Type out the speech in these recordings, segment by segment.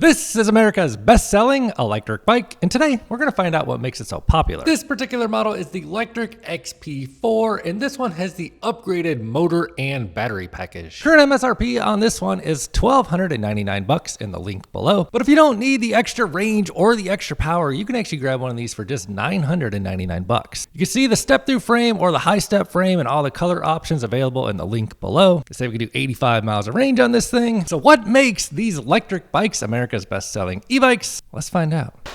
This is America's best-selling electric bike, and today we're going to find out what makes it so popular. This particular model is the Lectric XP4, and this one has the upgraded motor and battery package. Current MSRP on this one is $1,299 in the link below, but if you don't need the extra range or the extra power, you can actually grab one of these for just $999. You can see the step-through frame or the high-step frame and all the color options available in the link below. They say we can do 85 miles of range on this thing. So what makes these electric bikes America's best-selling e-bikes? Let's find out.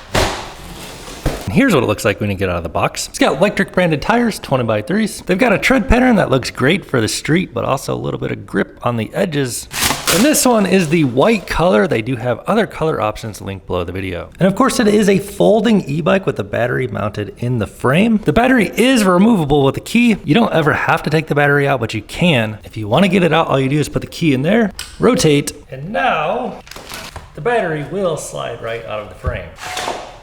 And here's what it looks like when you get out of the box. It's got Lectric branded tires, 20x3s. They've got a tread pattern that looks great for the street, but also a little bit of grip on the edges. And this one is the white color. They do have other color options linked below the video. And of course, it is a folding e-bike with the battery mounted in the frame. The battery is removable with a key. You don't ever have to take the battery out, but you can. If you want to get it out, all you do is put the key in there, rotate, and now the battery will slide right out of the frame.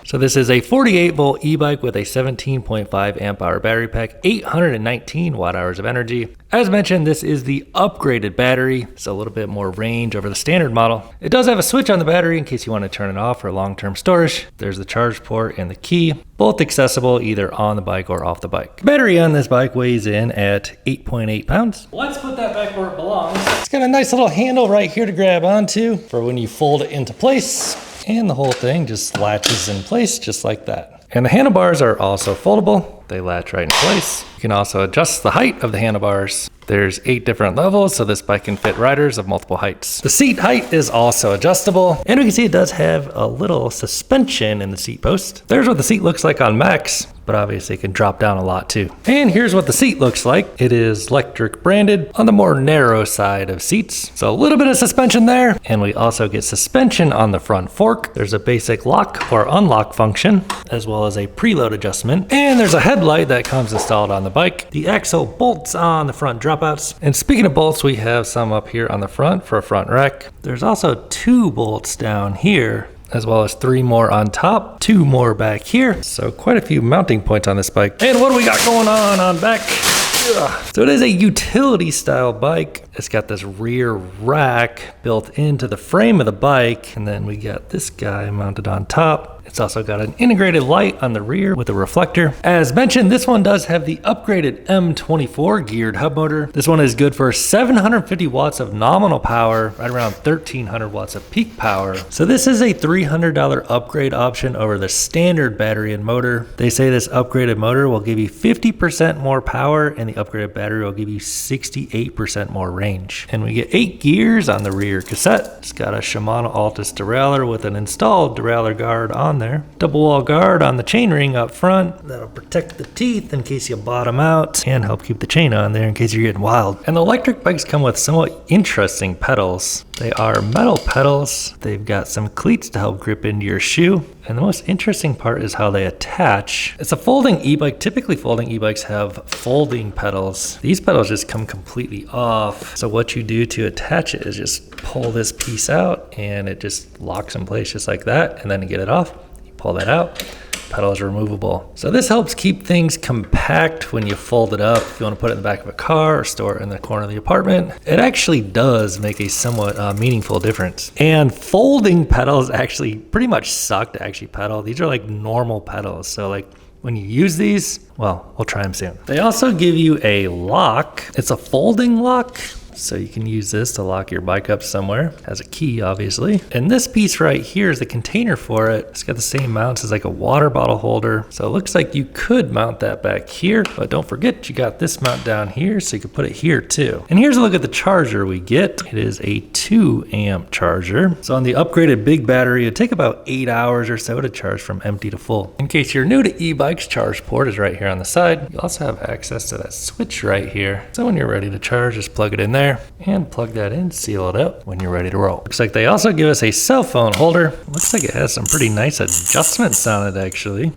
So this is a 48 volt e-bike with a 17.5 amp hour battery pack, 819 watt hours of energy. As mentioned, this is the upgraded battery, so a little bit more range over the standard model. It does have a switch on the battery in case you want to turn it off for long-term storage. There's the charge port and the key, both accessible either on the bike or off the bike. The battery on this bike weighs in at 8.8 pounds. Let's put that back where it belongs. It's got a nice little handle right here to grab onto for when you fold it into place. And the whole thing just latches in place just like that. And the handlebars are also foldable. They latch right in place. You can also adjust the height of the handlebars. There's 8 different levels, so this bike can fit riders of multiple heights. The seat height is also adjustable. And we can see it does have a little suspension in the seat post. There's what the seat looks like on Max, but obviously it can drop down a lot too. And here's what the seat looks like. It is Lectric branded on the more narrow side of seats. So a little bit of suspension there. And we also get suspension on the front fork. There's a basic lock or unlock function, as well as a preload adjustment. And there's a headlight that comes installed on the bike. The axle bolts on the front dropouts. And speaking of bolts, we have some up here on the front for a front rack. There's also 2 bolts down here, as well as 3 more on top, 2 more back here. So quite a few mounting points on this bike. And what do we got going on back? So it is a utility style bike. It's got this rear rack built into the frame of the bike. And then we got this guy mounted on top. It's also got an integrated light on the rear with a reflector. As mentioned, this one does have the upgraded M24 geared hub motor. This one is good for 750 watts of nominal power, right around 1300 watts of peak power. So this is a $300 upgrade option over the standard battery and motor. They say this upgraded motor will give you 50% more power and the upgraded battery will give you 68% more range. And we get 8 gears on the rear cassette. It's got a Shimano Altus derailleur with an installed derailleur guard on there. Double wall guard on the chainring up front. That'll protect the teeth in case you bottom out and help keep the chain on there in case you're getting wild. And the electric bikes come with somewhat interesting pedals. They are metal pedals. They've got some cleats to help grip into your shoe. And the most interesting part is how they attach. It's a folding e-bike. Typically folding e-bikes have folding pedals. These pedals just come completely off. So what you do to attach it is just pull this piece out and it just locks in place just like that. And then to get it off, you pull that out. Pedal is removable. So this helps keep things compact when you fold it up. If you want to put it in the back of a car or store it in the corner of the apartment, it actually does make a somewhat meaningful difference. And folding pedals actually pretty much suck to actually pedal. These are like normal pedals. So like when you use these, well, we'll try them soon. They also give you a lock. It's a folding lock. So you can use this to lock your bike up somewhere. Has a key, obviously. And this piece right here is the container for it. It's got the same mounts as like a water bottle holder. So it looks like you could mount that back here, but don't forget you got this mount down here, so you can put it here too. And here's a look at the charger we get. It is a 2 amp charger. So on the upgraded big battery, it'd take about 8 hours or so to charge from empty to full. In case you're new to e-bikes, charge port is right here on the side. You also have access to that switch right here. So when you're ready to charge, just plug it in there and plug that in, seal it up when you're ready to roll. Looks like they also give us a cell phone holder. Looks like it has some pretty nice adjustments on it actually.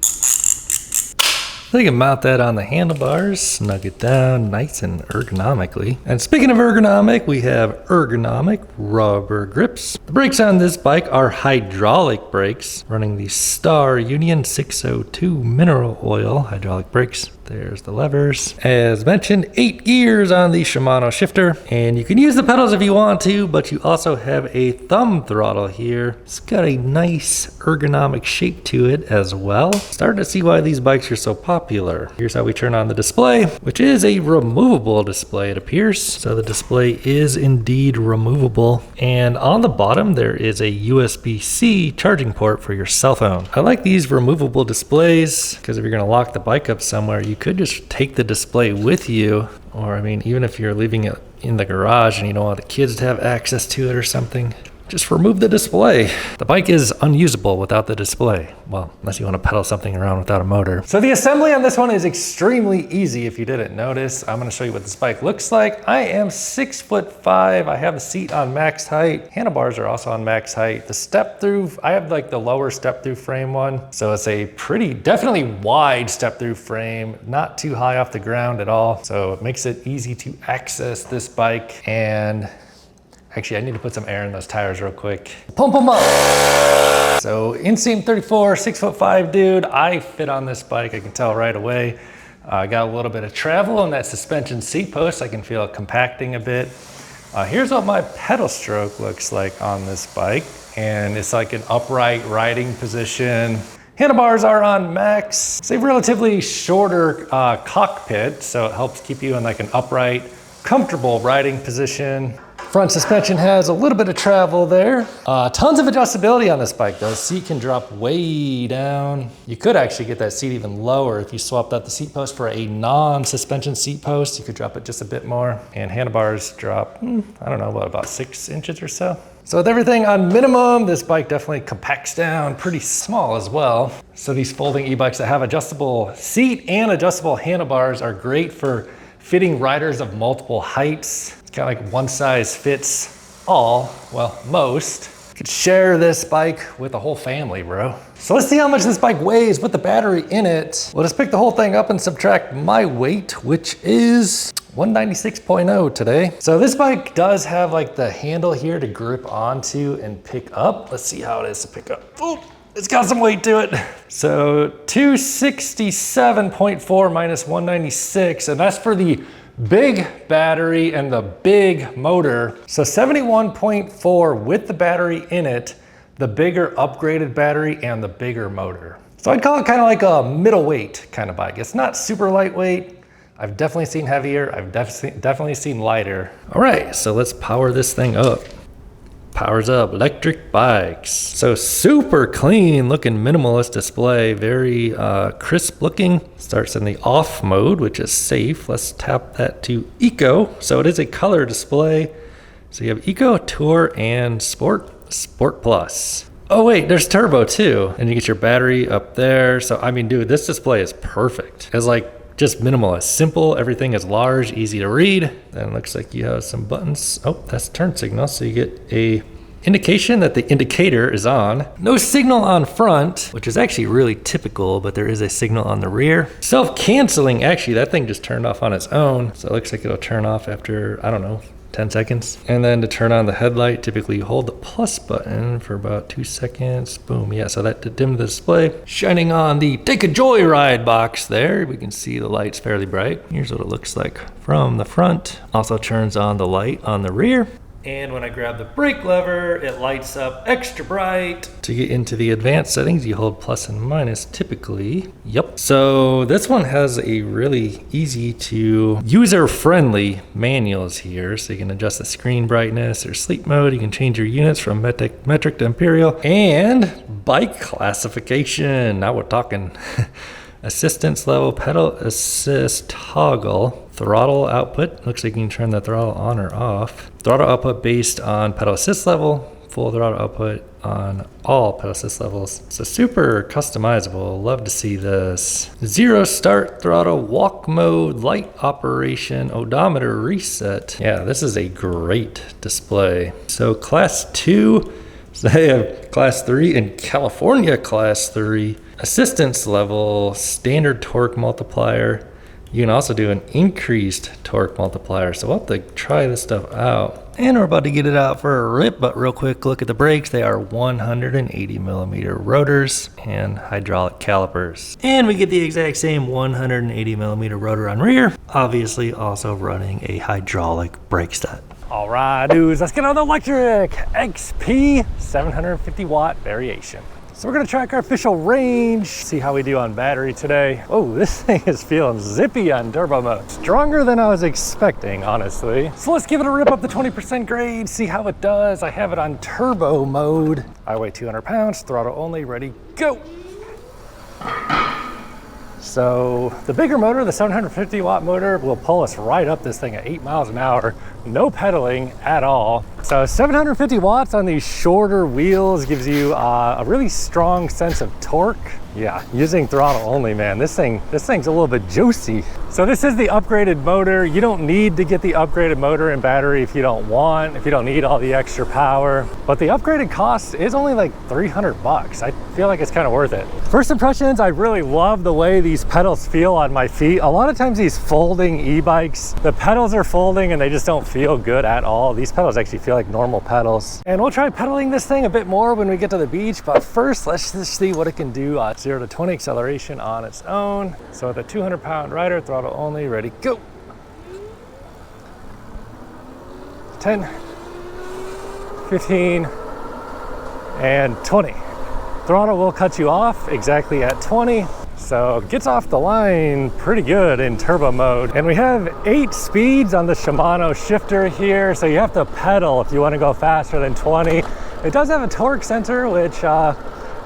They can mount that on the handlebars, snug it down nice and ergonomically. And speaking of ergonomic, we have ergonomic rubber grips. The brakes on this bike are hydraulic brakes, running the Star Union 602 mineral oil hydraulic brakes. There's the levers. As mentioned, 8 gears on the Shimano shifter. And you can use the pedals if you want to, but you also have a thumb throttle here. It's got a nice ergonomic shape to it as well. Starting to see why these bikes are so popular. Here's how we turn on the display, which is a removable display, it appears. So the display is indeed removable. And on the bottom, there is a USB-C charging port for your cell phone. I like these removable displays because if you're gonna lock the bike up somewhere, you could just take the display with you. Or I mean, even if you're leaving it in the garage and you don't want the kids to have access to it or something, just remove the display. The bike is unusable without the display. Well, unless you want to pedal something around without a motor. So the assembly on this one is extremely easy if you didn't notice. I'm gonna show you what this bike looks like. I am 6'5". I have the seat on max height. Handlebars are also on max height. The step through, I have like the lower step through frame one. So it's a pretty, definitely wide step through frame, not too high off the ground at all. So it makes it easy to access this bike. And actually, I need to put some air in those tires real quick. Pump them up. So inseam 34, 6'5" dude. I fit on this bike, I can tell right away. I got a little bit of travel on that suspension seat post. I can feel it compacting a bit. Here's what my pedal stroke looks like on this bike. And it's like an upright riding position. Handlebars are on max. It's a relatively shorter cockpit, so it helps keep you in like an upright, comfortable riding position. Front suspension has a little bit of travel there. Tons of adjustability on this bike though. The seat can drop way down. You could actually get that seat even lower if you swapped out the seat post for a non-suspension seat post. You could drop it just a bit more. And handlebars drop, I don't know, about 6 inches or so. So with everything on minimum, this bike definitely compacts down pretty small as well. So these folding e-bikes that have adjustable seat and adjustable handlebars are great for fitting riders of multiple heights. Kind of like one size fits all, well, most. You could share this bike with the whole family, bro. So let's see how much this bike weighs with the battery in it. We'll just pick the whole thing up and subtract my weight, which is 196.0 today. So this bike does have like the handle here to grip onto and pick up. Let's see how it is to pick up. Oh, it's got some weight to it. So 267.4 minus 196, and that's for the big battery and the big motor. So 71.4 with the battery in it, the bigger upgraded battery and the bigger motor. So I'd call it kind of like a middleweight kind of bike. It's not super lightweight. I've definitely seen heavier. I've definitely seen lighter. All right, so let's power this thing up. Powers up, Lectric bikes. So super clean looking minimalist display, very crisp looking. Starts in the off mode, which is safe. Let's tap that to Eco. So it is a color display. So you have Eco, Tour, and Sport, Sport Plus. Oh wait, there's turbo too. And you get your battery up there. So I mean, dude, this display is perfect. It's like just minimalist, simple, everything is large, easy to read. Then it looks like you have some buttons. Oh, that's turn signal, so you get a indication that the indicator is on. No signal on front, which is actually really typical, but there is a signal on the rear. Self-canceling, actually, that thing just turned off on its own. So it looks like it'll turn off after, I don't know, 10 seconds. And then to turn on the headlight, typically you hold the plus button for about 2 seconds. Boom, yeah, so that to dim the display. Shining on the Take a Joyride box there. We can see the lights fairly bright. Here's what it looks like from the front. Also turns on the light on the rear. And when I grab the brake lever, it lights up extra bright. To get into the advanced settings, you hold plus and minus typically. Yep. So this one has a really easy to user-friendly manuals here. So you can adjust the screen brightness or sleep mode. You can change your units from metric to imperial. And bike classification. Now we're talking. Assistance level, pedal assist toggle, throttle output. Looks like you can turn the throttle on or off. Throttle output based on pedal assist level, full throttle output on all pedal assist levels. So super customizable, love to see this. 0 start throttle, walk mode, light operation, odometer reset. Yeah, this is a great display. So class 2, so they have class 3 and California class 3. Assistance level, standard torque multiplier, You can also do an increased torque multiplier. So we'll have to try this stuff out. And we're about to get it out for a rip, but real quick, look at the brakes. They are 180 millimeter rotors and hydraulic calipers. And we get the exact same 180 millimeter rotor on rear, obviously also running a hydraulic brake set. All right, dudes, let's get on the Lectric XP 750 watt variation. So we're gonna track our official range, see how we do on battery today. Oh, this thing is feeling zippy on turbo mode. Stronger than I was expecting, honestly. So let's give it a rip up the 20% grade, see how it does. I have it on turbo mode. I weigh 200 pounds, throttle only, ready, go. So the bigger motor, the 750 watt motor, will pull us right up this thing at 8 miles an hour. No pedaling at all. So 750 watts on these shorter wheels gives you a really strong sense of torque. Yeah, using throttle only, man, this thing's a little bit juicy. So this is the upgraded motor. You don't need to get the upgraded motor and battery if you don't need all the extra power. But the upgraded cost is only like 300 bucks. I feel like it's kind of worth it. First impressions, I really love the way these pedals feel on my feet. A lot of times these folding e-bikes, the pedals are folding and they just don't feel good at all. These pedals actually feel like normal pedals. And we'll try pedaling this thing a bit more when we get to the beach, but first let's just see what it can do at 0 to 20 acceleration on its own. So with a 200-pound rider, throttle only, ready, go. 10, 15, and 20. Throttle will cut you off exactly at 20. So it gets off the line pretty good in turbo mode. And we have 8 speeds on the Shimano shifter here, so you have to pedal if you want to go faster than 20. It does have a torque sensor, which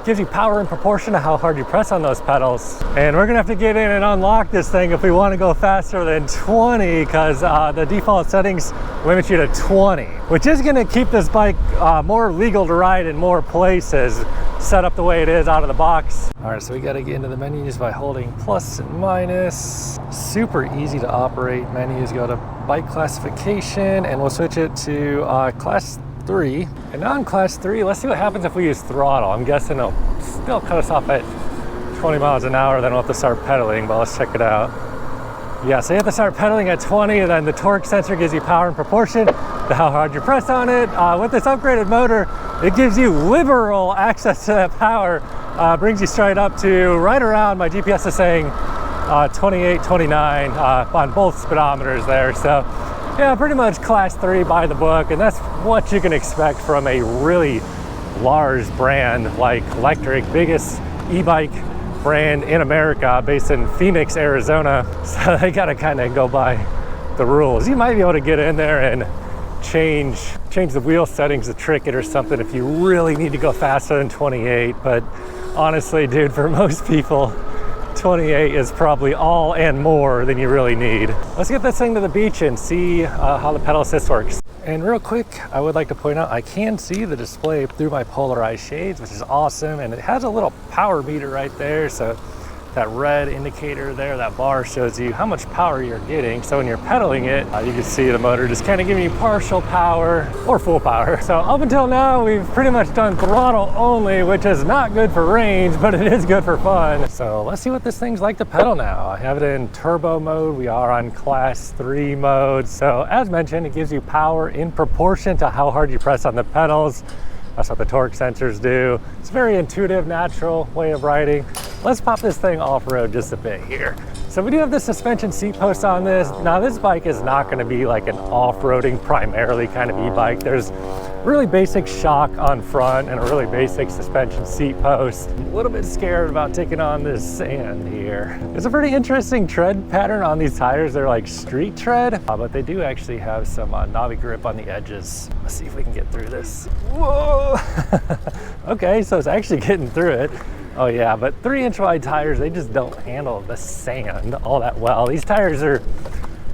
gives you power in proportion to how hard you press on those pedals. And we're gonna have to get in and unlock this thing if we want to go faster than 20, because the default settings limit you to 20, which is gonna keep this bike more legal to ride in more places, set up the way it is out of the box. All right, so we gotta get into the menus by holding plus and minus. Super easy to operate menus. Go to bike classification and we'll switch it to class 3. And now in class 3, let's see what happens if we use throttle. I'm guessing it'll still cut us off at 20 miles an hour, then we'll have to start pedaling, but let's check it out. Yeah, so you have to start pedaling at 20, and then the torque sensor gives you power in proportion to how hard you press on it. With this upgraded motor, it gives you liberal access to that power, brings you straight up to right around, my GPS is saying 28, 29 on both speedometers there. So yeah, pretty much class 3 by the book, and that's what you can expect from a really large brand like Lectric, biggest e-bike brand in America, based in Phoenix, Arizona. So they gotta kind of go by the rules. You might be able to get in there and change the wheel settings to trick it or something if you really need to go faster than 28, but honestly, dude, for most people, 28 is probably all and more than you really need. Let's get this thing to the beach and see how the pedal assist works. And real quick, I would like to point out I can see the display through my polarized shades, which is awesome, and it has a little power meter right there. So that red indicator there, that bar, shows you how much power you're getting. So when you're pedaling it, you can see the motor just kind of giving you partial power or full power. So up until now, we've pretty much done throttle only, which is not good for range, but it is good for fun. So let's see what this thing's like to pedal now. I have it in turbo mode. We are on class 3 mode. So as mentioned, it gives you power in proportion to how hard you press on the pedals. That's what the torque sensors do. It's a very intuitive, natural way of riding. Let's pop this thing off-road just a bit here. So we do have the suspension seat post on this. Now this bike is not gonna be like an off-roading primarily kind of e-bike. There's really basic shock on front and a really basic suspension seat post. I'm a little bit scared about taking on this sand here. There's a pretty interesting tread pattern on these tires. They're like street tread, but they do actually have some knobby grip on the edges. Let's see if we can get through this. Whoa! Okay, so it's actually getting through it. Oh yeah, but 3-inch wide tires, they just don't handle the sand all that well. These tires are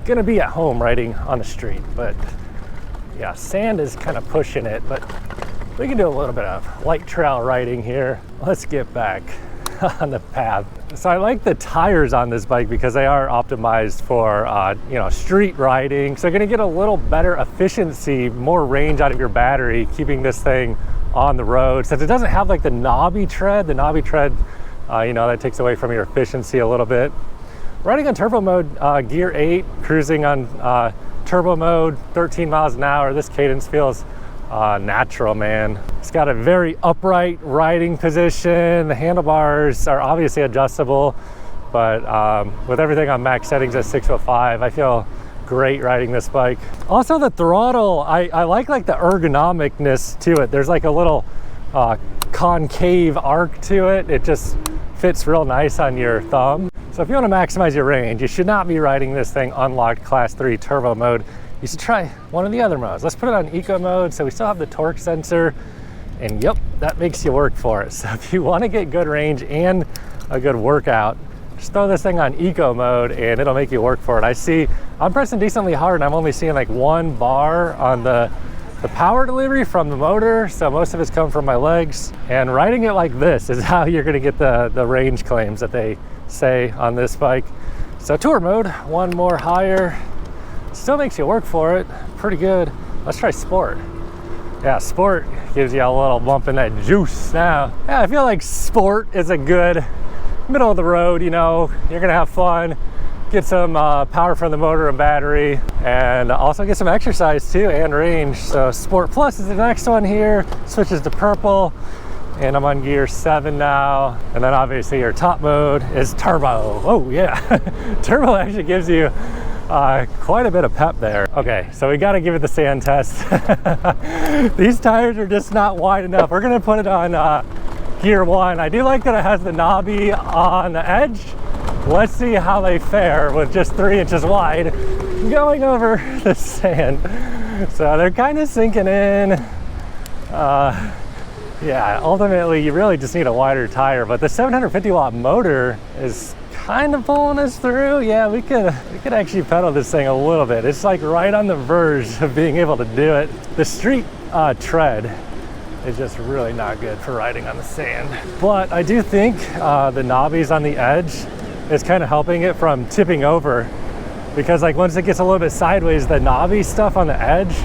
gonna be at home riding on the street, but yeah, sand is kind of pushing it, but we can do a little bit of light trail riding here. Let's get back on the path. So I like the tires on this bike because they are optimized for street riding. So you're gonna get a little better efficiency, more range out of your battery, keeping this thing on the road. Since it doesn't have like the knobby tread, that takes away from your efficiency a little bit. Riding on turbo mode, gear 8, cruising on turbo mode, 13 miles an hour. This cadence feels natural, man. It's got a very upright riding position. The handlebars are obviously adjustable, but with everything on max settings at 605, I feel great riding this bike. Also the throttle, I like the ergonomicness to it. There's like a little concave arc to it. It just fits real nice on your thumb. So if you want to maximize your range, you should not be riding this thing unlocked class 3 turbo mode. You should try one of the other modes. Let's put it on eco mode, so we still have the torque sensor, and yep, that makes you work for it. So if you want to get good range and a good workout, just throw this thing on eco mode and it'll make you work for it. I'm pressing decently hard and I'm only seeing like 1 bar on the power delivery from the motor, so most of it's come from my legs. And riding it like this is how you're gonna get the range claims that they say on this bike. So tour mode, 1 more higher. Still makes you work for it, pretty good. Let's try sport. Yeah, sport gives you a little bump in that juice now. Yeah, I feel like sport is a good middle of the road, you know, you're gonna have fun, get some power from the motor and battery, and also get some exercise too and range. So Sport Plus is the next one here, switches to purple, and I'm on gear 7 now. And then obviously your top mode is turbo. Oh yeah, turbo actually gives you quite a bit of pep there. Okay, so we got to give it the sand test. These tires are just not wide enough. We're gonna put it on gear 1. I do like that it has the knobby on the edge. Let's see how they fare with just 3 inches wide going over the sand. So they're kind of sinking in. Yeah, ultimately you really just need a wider tire, but the 750 watt motor is kind of pulling us through. Yeah, we could actually pedal this thing a little bit. It's like right on the verge of being able to do it. The street tread is just really not good for riding on the sand. But I do think the knobbies on the edge is kind of helping it from tipping over, because like once it gets a little bit sideways, the knobby stuff on the edge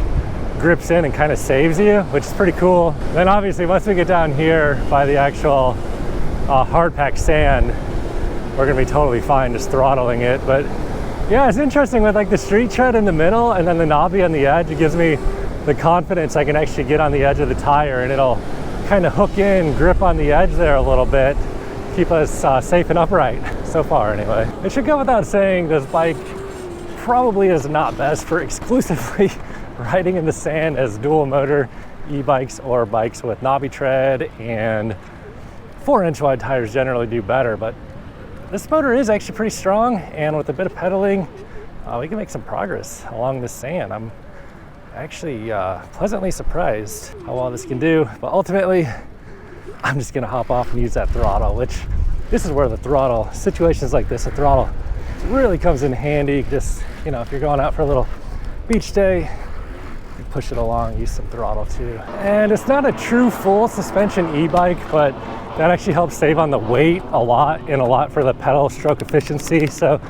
grips in and kind of saves you, which is pretty cool. Then obviously once we get down here by the actual hard pack sand, we're gonna be totally fine just throttling it. But yeah, it's interesting with like the street tread in the middle and then the knobby on the edge. It gives me the confidence I can actually get on the edge of the tire and it'll kind of hook in, grip on the edge there a little bit, keep us safe and upright, so far anyway. It should go without saying this bike probably is not best for exclusively riding in the sand as dual motor e-bikes or bikes with knobby tread, and 4-inch wide tires generally do better, but this motor is actually pretty strong, and with a bit of pedaling, we can make some progress along the sand. I'm actually pleasantly surprised how well this can do, but ultimately, I'm just gonna hop off and use that throttle, which this is where the throttle, situations like this, the throttle really comes in handy. Just, you know, if you're going out for a little beach day, you push it along, use some throttle too. And it's not a true full suspension e-bike, but that actually helps save on the weight a lot and a lot for the pedal stroke efficiency. So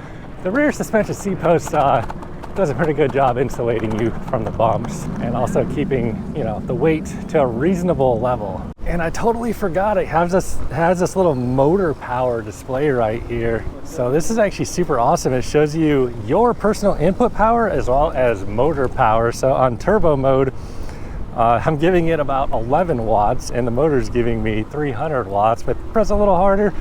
the rear suspension seat post does a pretty good job insulating you from the bumps and also keeping, you know, the weight to a reasonable level. And I totally forgot it has this little motor power display right here. So this is actually super awesome. It shows you your personal input power as well as motor power. So on turbo mode, I'm giving it about 11 watts and the motor is giving me 300 watts, but press a little harder.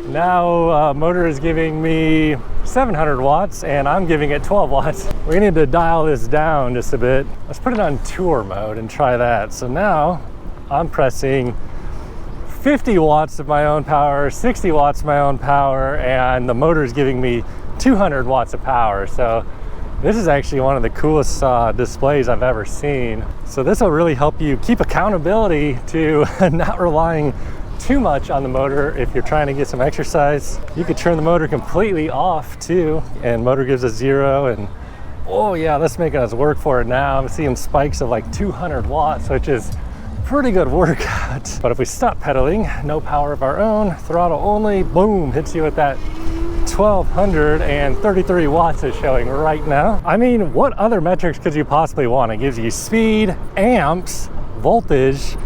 Now motor is giving me 700 watts and I'm giving it 12 watts. We need to dial this down just a bit. Let's put it on tour mode and try that. So now I'm pressing 50 watts of my own power, 60 watts of my own power, and the motor is giving me 200 watts of power. So this is actually one of the coolest displays I've ever seen. So this will really help you keep accountability to not relying too much on the motor. If you're trying to get some exercise, you could turn the motor completely off too, and motor gives us 0. And oh yeah, that's making us work for it now. I'm seeing spikes of like 200 watts, which is pretty good workout. But if we stop pedaling, no power of our own, throttle only, boom, hits you with that 1233 watts is showing right now. I mean, what other metrics could you possibly want? It gives you speed, amps, voltage,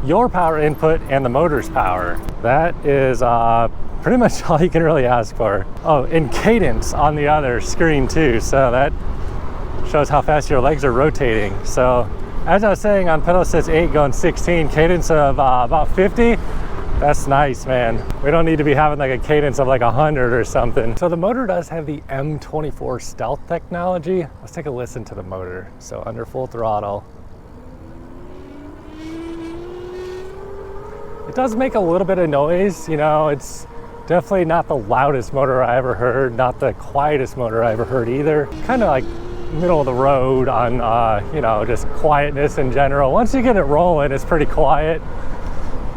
your power input and the motor's power. That is pretty much all you can really ask for. Oh, and cadence on the other screen too, so that shows how fast your legs are rotating. So as I was saying, on pedal assist 8 going 16, cadence of about 50. That's nice, man. We don't need to be having like a cadence of like 100 or something. So the motor does have the M24 stealth technology. Let's take a listen to the motor. So under full throttle, it does make a little bit of noise. You know, it's definitely not the loudest motor I ever heard, not the quietest motor I ever heard either. Kind of like middle of the road on, you know, just quietness in general. Once you get it rolling, it's pretty quiet.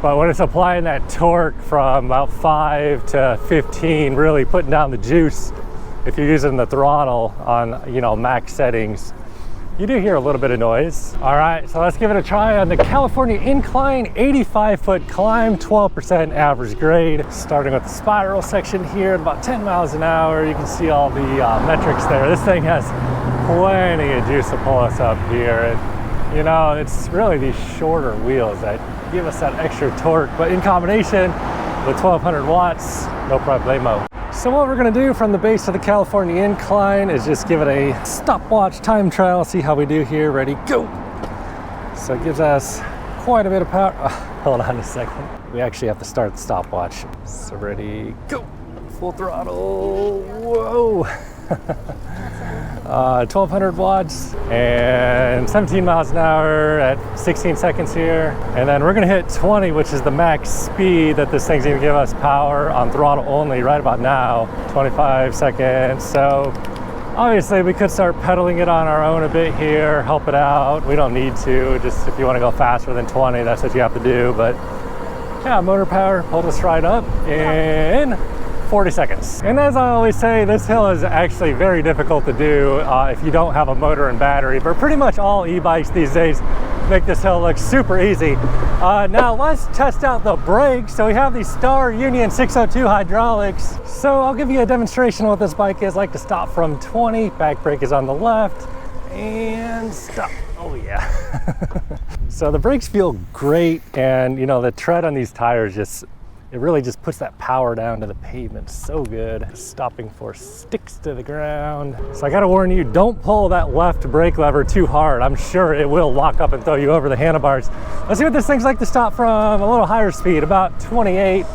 But when it's applying that torque from about 5 to 15, really putting down the juice, if you're using the throttle on, you know, max settings, you do hear a little bit of noise. All right, so let's give it a try on the California Incline 85-foot climb, 12% average grade. Starting with the spiral section here at about 10 miles an hour. You can see all the metrics there. This thing has plenty of juice to pull us up here. And, you know, it's really these shorter wheels that give us that extra torque, but in combination with 1200 watts, no problemo. So what we're gonna do from the base of the California Incline is just give it a stopwatch time trial, see how we do here. Ready, go. So it gives us quite a bit of power. Oh, hold on a second. We actually have to start the stopwatch. So ready, go. Full throttle, whoa. 1200 watts and 17 miles an hour at 16 seconds here. And then we're gonna hit 20, which is the max speed that this thing's gonna give us power on throttle only right about now, 25 seconds. So obviously we could start pedaling it on our own a bit here, help it out. We don't need to, just if you wanna go faster than 20, that's what you have to do. But yeah, motor power pulled us right up in 40 seconds. And as I always say, this hill is actually very difficult to do if you don't have a motor and battery, but pretty much all e-bikes these days make this hill look super easy. Now let's test out the brakes. So we have the Star Union 602 hydraulics. So I'll give you a demonstration of what this bike is like to stop from 20. Back brake is on the left and stop. Oh yeah. So the brakes feel great, and you know, the tread on these tires just, it really just puts that power down to the pavement. So good. Stopping force sticks to the ground. So I gotta warn you, don't pull that left brake lever too hard. I'm sure it will lock up and throw you over the handlebars. Let's see what this thing's like to stop from a little higher speed, about 28.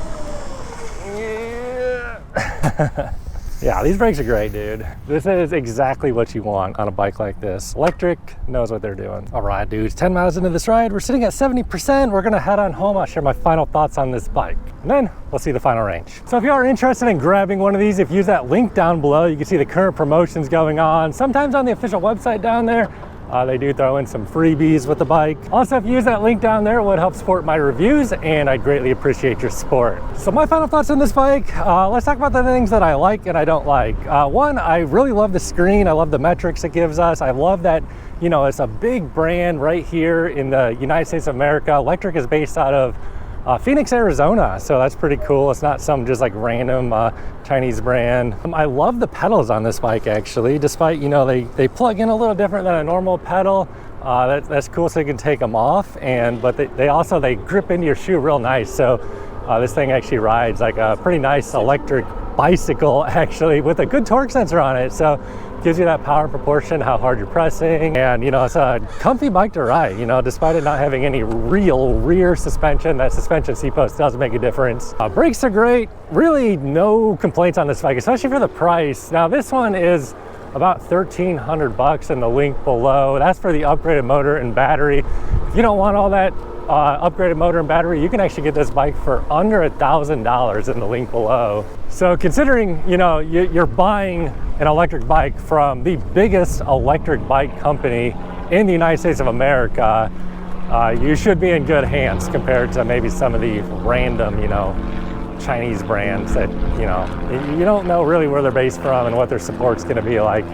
Yeah. Yeah, these brakes are great, dude. This is exactly what you want on a bike like this. Lectric knows what they're doing. All right, dudes, 10 miles into this ride, we're sitting at 70%. We're gonna head on home. I'll share my final thoughts on this bike, and then we'll see the final range. So if you are interested in grabbing one of these, if you use that link down below, you can see the current promotions going on. Sometimes on the official website down there, they do throw in some freebies with the bike. Also, if you use that link down there, it would help support my reviews, and I'd greatly appreciate your support. So my final thoughts on this bike, let's talk about the things that I like and I don't like. One, I really love the screen. I love the metrics it gives us. I love that, you know, it's a big brand right here in the United States of America. Lectric is based out of Phoenix, Arizona, so that's pretty cool. It's not some just like random Chinese brand. I love the pedals on this bike actually, despite, you know, they plug in a little different than a normal pedal. That's cool, so you can take them off, but they grip into your shoe real nice. So this thing actually rides like a pretty nice electric bicycle actually, with a good torque sensor on it. So gives you that power proportion, how hard you're pressing, and you know, it's a comfy bike to ride, you know, despite it not having any real rear suspension. That suspension C-post does make a difference. Brakes are great, really no complaints on this bike, especially for the price. Now this one is about 1,300 bucks in the link below. That's for the upgraded motor and battery. If you don't want all that upgraded motor and battery, you can actually get this bike for under $1,000 in the link below. So considering, you know, you're buying an electric bike from the biggest electric bike company in the United States of America, you should be in good hands compared to maybe some of the random, you know, Chinese brands that, you know, you don't know really where they're based from and what their support's going to be like.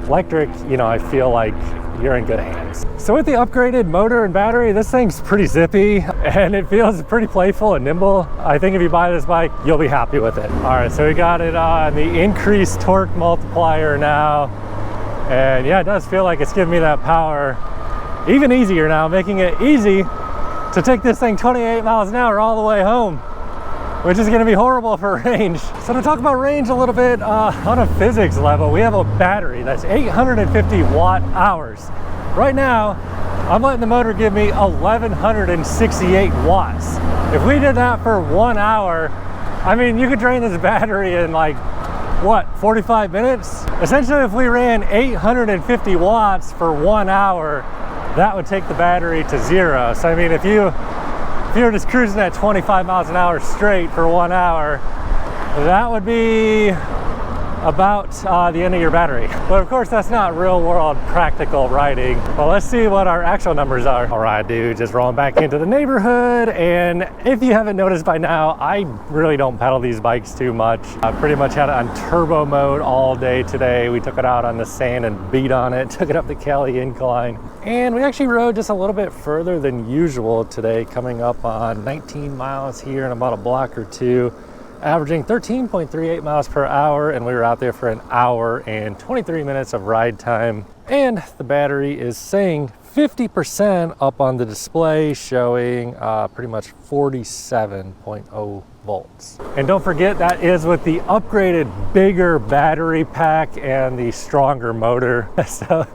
Lectric, you know, I feel like you're in good hands. So with the upgraded motor and battery, this thing's pretty zippy and it feels pretty playful and nimble. I think if you buy this bike, you'll be happy with it. All right, so we got it on the increased torque multiplier now. And yeah, it does feel like it's giving me that power even easier now, making it easy to take this thing 28 miles an hour all the way home, which is gonna be horrible for range. So to talk about range a little bit, on a physics level, we have a battery that's 850 watt hours. Right now, I'm letting the motor give me 1168 watts. If we did that for 1 hour, I mean, you could drain this battery in like, what, 45 minutes? Essentially, if we ran 850 watts for 1 hour, that would take the battery to 0. So I mean, if you were just cruising at 25 miles an hour straight for 1 hour, that would be about the end of your battery. But of course, that's not real world practical riding. Well, let's see what our actual numbers are. All right, dude, just rolling back into the neighborhood. And if you haven't noticed by now, I really don't pedal these bikes too much. I pretty much had it on turbo mode all day today. We took it out on the sand and beat on it, took it up the Kelly incline. And we actually rode just a little bit further than usual today, coming up on 19 miles here in about a block or two, averaging 13.38 miles per hour, and we were out there for an hour and 23 minutes of ride time. And the battery is saying 50% up on the display, showing pretty much 47.0 volts. And don't forget, that is with the upgraded bigger battery pack and the stronger motor. So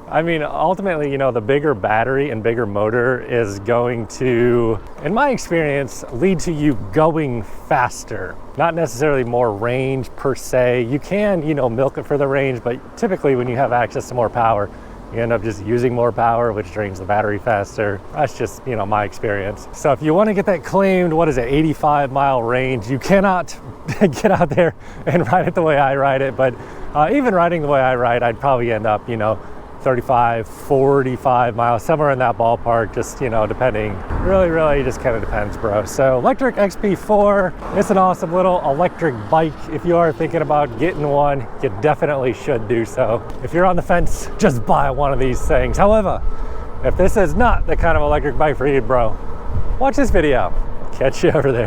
I mean, ultimately, you know, the bigger battery and bigger motor is going to, in my experience, lead to you going faster. Not necessarily more range per se. You can, you know, milk it for the range, but typically when you have access to more power, you end up just using more power, which drains the battery faster. That's just, you know, my experience. So if you want to get that claimed, what is it, 85-mile range, you cannot get out there and ride it the way I ride it. But even riding the way I ride, I'd probably end up, you know, 35, 45 miles, somewhere in that ballpark, just, you know, depending. Really just kind of depends, bro. So Lectric XP4, it's an awesome little electric bike. If you are thinking about getting one, you definitely should do so. If you're on the fence, just buy one of these things. However, if this is not the kind of electric bike for you, bro, watch this video. Catch you over there.